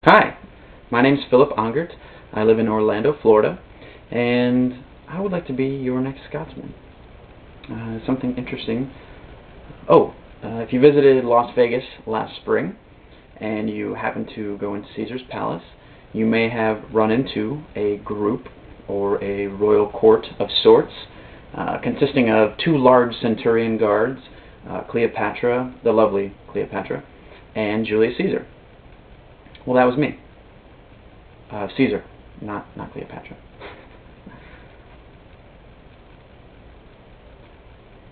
Hi, my name is Philip Ongert. I live in Orlando, Florida, and I would like to be your next Scotsman. Something interesting. If you visited Las Vegas last spring and you happened to go into Caesar's Palace, you may have run into a group or a royal court of sorts, consisting of two large centurion guards, Cleopatra, the lovely Cleopatra, and Julius Caesar. Well, that was me. Caesar, not Cleopatra.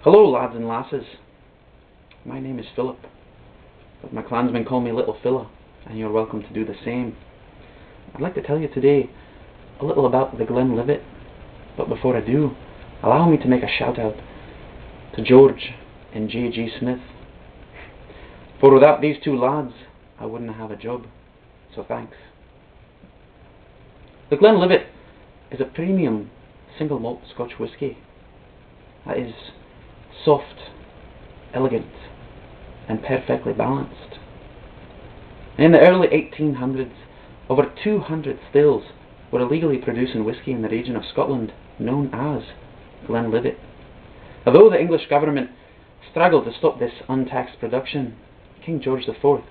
Hello, lads and lasses. My name is Philip, but my clansmen call me Little Phila, and you're welcome to do the same. I'd like to tell you today a little about the Glenlivet, but before I do, allow me to make a shout out to George and J.G. Smith. For without these two lads, I wouldn't have a job. So thanks. The Glenlivet is a premium single malt Scotch whisky that is soft, elegant, and perfectly balanced. In the early 1800s, over 200 stills were illegally producing whisky in the region of Scotland known as Glenlivet. Although the English government struggled to stop this untaxed production, King George IV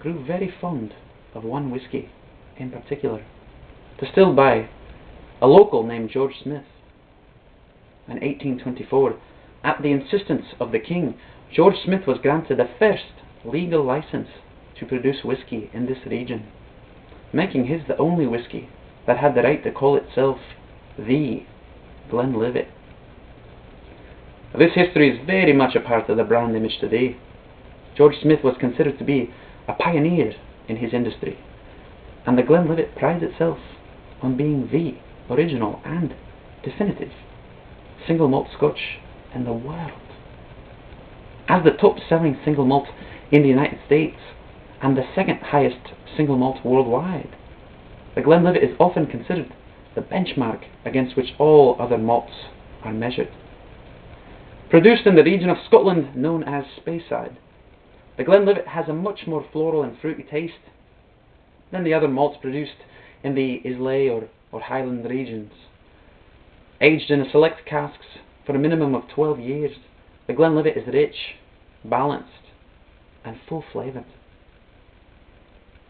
grew very fond of one whisky in particular, distilled by a local named George Smith. In 1824, at the insistence of the king, George Smith was granted the first legal license to produce whisky in this region, making his the only whisky that had the right to call itself the Glenlivet. This history is very much a part of the brand image today. George Smith was considered to be a pioneer in his industry, and the Glenlivet prides itself on being the original and definitive single malt Scotch in the world. As the top selling single malt in the United States and the second highest single malt worldwide, the Glenlivet is often considered the benchmark against which all other malts are measured. Produced in the region of Scotland known as Speyside, the Glenlivet has a much more floral and fruity taste than the other malts produced in the Islay or Highland regions. Aged in select casks for a minimum of 12 years, the Glenlivet is rich, balanced, and full flavoured.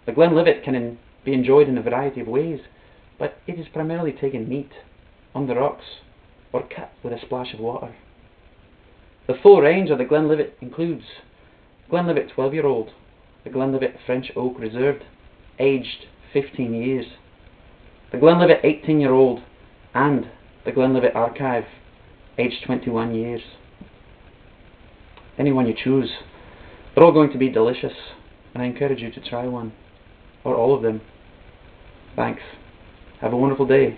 The Glenlivet can be enjoyed in a variety of ways, but it is primarily taken neat, on the rocks, or cut with a splash of water. The full range of the Glenlivet includes Glenlivet 12-year-old, the Glenlivet French Oak Reserved, aged 15 years, the Glenlivet 18-year-old, and the Glenlivet Archive, aged 21 years. Any one you choose, they're all going to be delicious, and I encourage you to try one, or all of them. Thanks. Have a wonderful day.